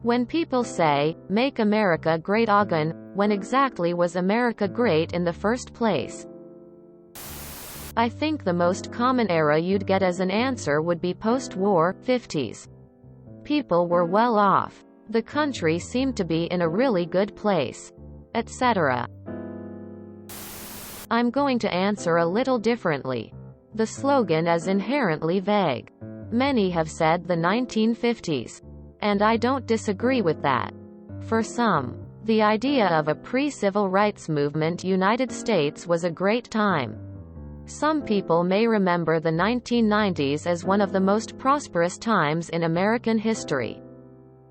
When people say, "Make America Great Again," when exactly was America great in the first place? I think the most common era you'd get as an answer would be post-war, 50s. People were well off. The country seemed to be in a really good place, etc. I'm going to answer a little differently. The slogan is inherently vague. Many have said the 1950s. And I don't disagree with that. For some, the idea of a pre-civil rights movement United States was a great time. Some people may remember the 1990s as one of the most prosperous times in American history.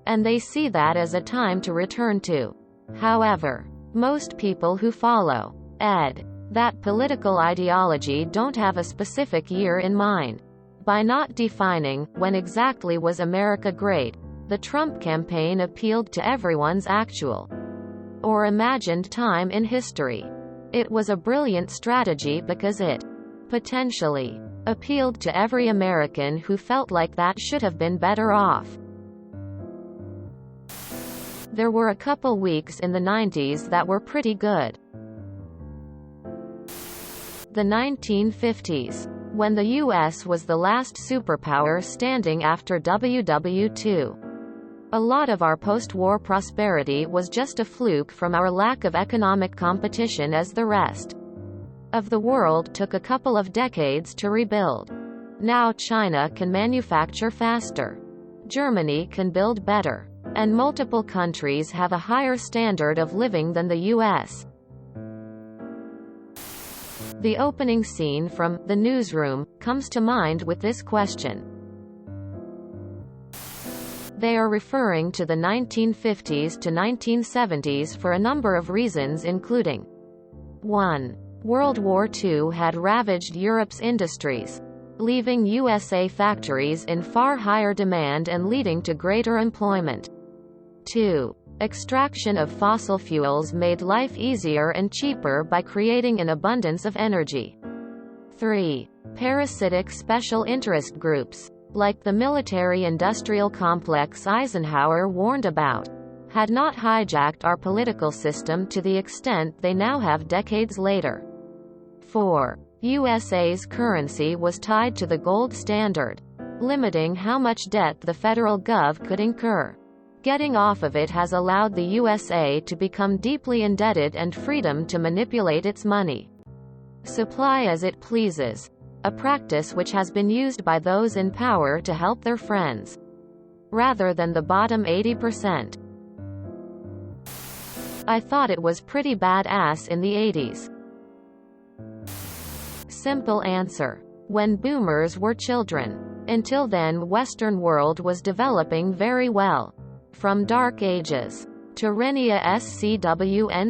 And they see that as a time to return to. However, most people who follow that political ideology don't have a specific year in mind. By not defining when exactly was America great, the Trump campaign appealed to everyone's actual or imagined time in history. It was a brilliant strategy because it potentially appealed to every American who felt like that should have been better off. There were a couple weeks in the 90s that were pretty good. The 1950s, when the U.S. was the last superpower standing after WW II. A lot of our post-war prosperity was just a fluke from our lack of economic competition as the rest of the world took a couple of decades to rebuild. Now China can manufacture faster. Germany can build better. And multiple countries have a higher standard of living than the U.S. The opening scene from The Newsroom comes to mind with this question. They are referring to the 1950s to 1970s for a number of reasons, including 1. World War II had ravaged Europe's industries, leaving USA factories in far higher demand and leading to greater employment. 2. Extraction of fossil fuels made life easier and cheaper by creating an abundance of energy. 3. Parasitic special interest groups, like the military-industrial complex Eisenhower warned about, had not hijacked our political system to the extent they now have decades later. 4. USA's currency was tied to the gold standard, limiting how much debt the federal gov could incur. Getting off of it has allowed the USA to become deeply indebted and freedom to manipulate its money supply as it pleases, a practice which has been used by those in power to help their friends, rather than the bottom 80%. I thought it was pretty badass in the 80s. Simple answer. When boomers were children. Until then, Western world was developing very well. From Dark Ages to Renia SCWNCE.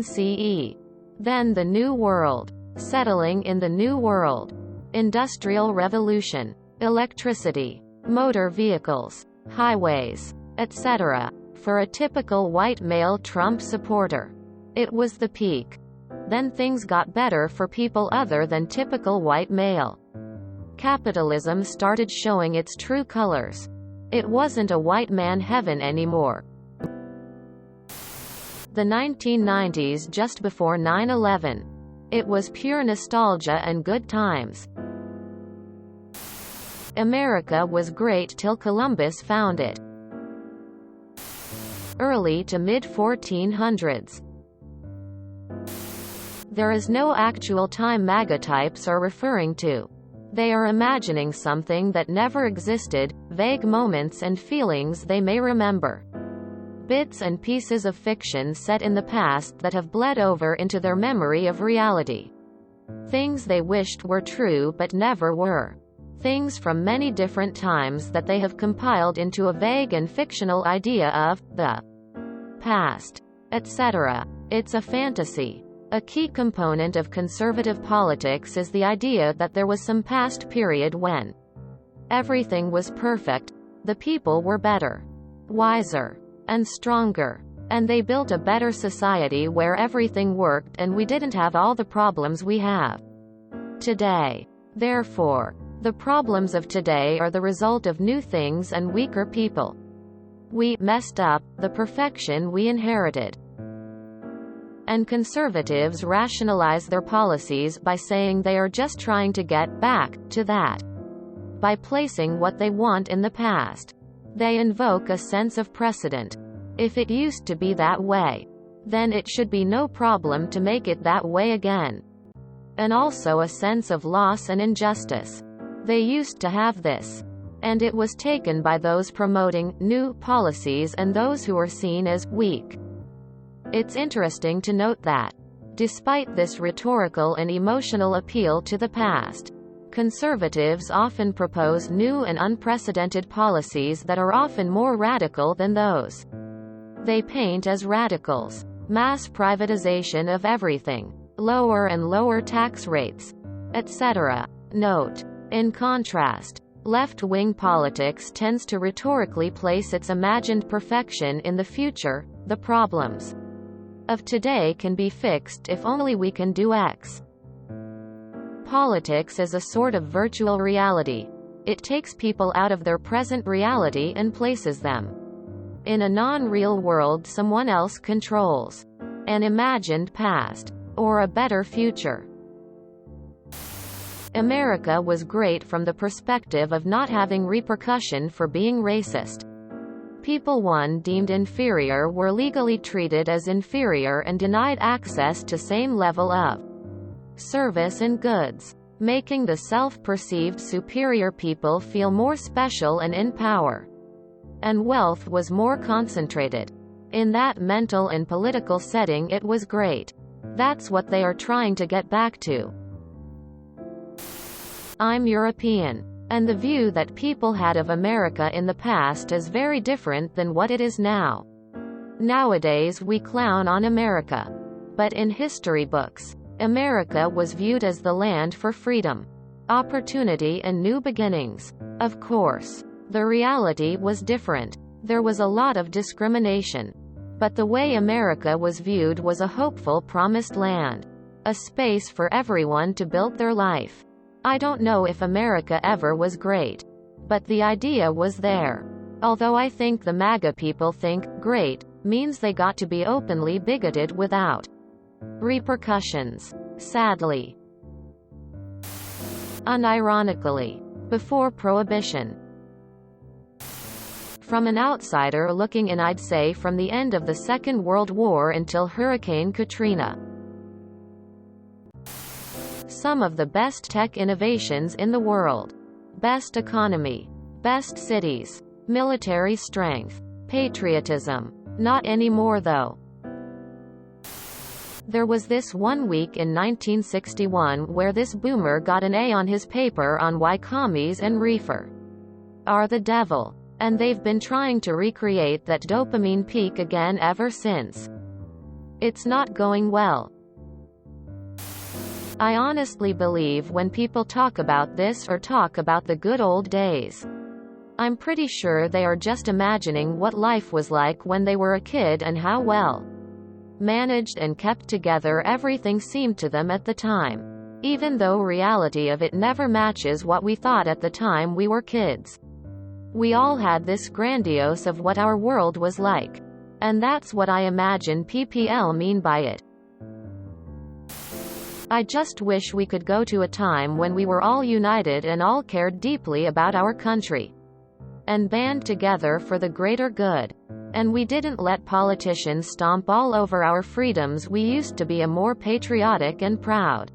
Then the New World. Settling in the New World. Industrial Revolution. Electricity. Motor vehicles. Highways. Etc. For a typical white male Trump supporter, it was the peak. Then things got better for people other than typical white male. Capitalism started showing its true colors. It wasn't a white man heaven anymore. The 1990s, just before 9/11. It was pure nostalgia and good times. America was great till Columbus found it. Early to mid-1400s. There is no actual time MAGA types are referring to. They are imagining something that never existed, vague moments and feelings they may remember. Bits and pieces of fiction set in the past that have bled over into their memory of reality. Things they wished were true but never were. Things from many different times that they have compiled into a vague and fictional idea of the past, etc. It's a fantasy. A key component of conservative politics is the idea that there was some past period when everything was perfect, the people were better, wiser, and stronger, and they built a better society where everything worked and we didn't have all the problems we have today. Therefore, the problems of today are the result of new things and weaker people. We messed up the perfection we inherited. And conservatives rationalize their policies by saying they are just trying to get back to that. By placing what they want in the past, they invoke a sense of precedent. If it used to be that way, then it should be no problem to make it that way again. And also a sense of loss and injustice. They used to have this, and it was taken by those promoting new policies and those who are seen as weak. It's interesting to note that, despite this rhetorical and emotional appeal to the past, conservatives often propose new and unprecedented policies that are often more radical than those they paint as radicals. Mass privatization of everything, lower and lower tax rates, etc. Note: in contrast, left-wing politics tends to rhetorically place its imagined perfection in the future. The problems of today can be fixed if only we can do X. Politics is a sort of virtual reality. It takes people out of their present reality and places them in a non-real world someone else controls. An imagined past, or a better future. America was great from the perspective of not having repercussion for being racist. People one deemed inferior were legally treated as inferior and denied access to same level of service and goods, making the self-perceived superior people feel more special and in power. And wealth was more concentrated. In that mental and political setting it was great. That's what they are trying to get back to. I'm European, and the view that people had of America in the past is very different than what it is now. Nowadays we clown on America. But in history books, America was viewed as the land for freedom, opportunity and new beginnings. Of course, the reality was different. There was a lot of discrimination. But the way America was viewed was a hopeful promised land. A space for everyone to build their life. I don't know if America ever was great. But the idea was there. Although I think the MAGA people think, great, means they got to be openly bigoted without repercussions. Sadly. Unironically. Before Prohibition. From an outsider looking in, I'd say from the end of the Second World War until Hurricane Katrina. Some of the best tech innovations in the world. Best economy. Best cities. Military strength. Patriotism. Not anymore though. There was this one week in 1961 where this boomer got an A on his paper on why commies and reefer are the devil. And they've been trying to recreate that dopamine peak again ever since. It's not going well. I honestly believe when people talk about this or talk about the good old days, I'm pretty sure they are just imagining what life was like when they were a kid and how well managed and kept together everything seemed to them at the time. Even though reality of it never matches what we thought at the time we were kids. We all had this grandiose of what our world was like. And that's what I imagine PPL mean by it. I just wish we could go to a time when we were all united and all cared deeply about our country. And band together for the greater good. And we didn't let politicians stomp all over our freedoms. We used to be a more patriotic and proud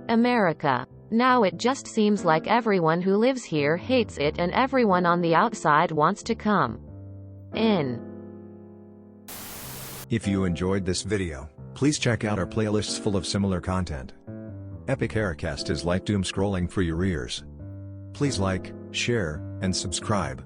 America. Now it just seems like everyone who lives here hates it and everyone on the outside wants to come in. If you enjoyed this video, please check out our playlists full of similar content. Epic Aircast is like doom scrolling for your ears. Please like, share, and subscribe.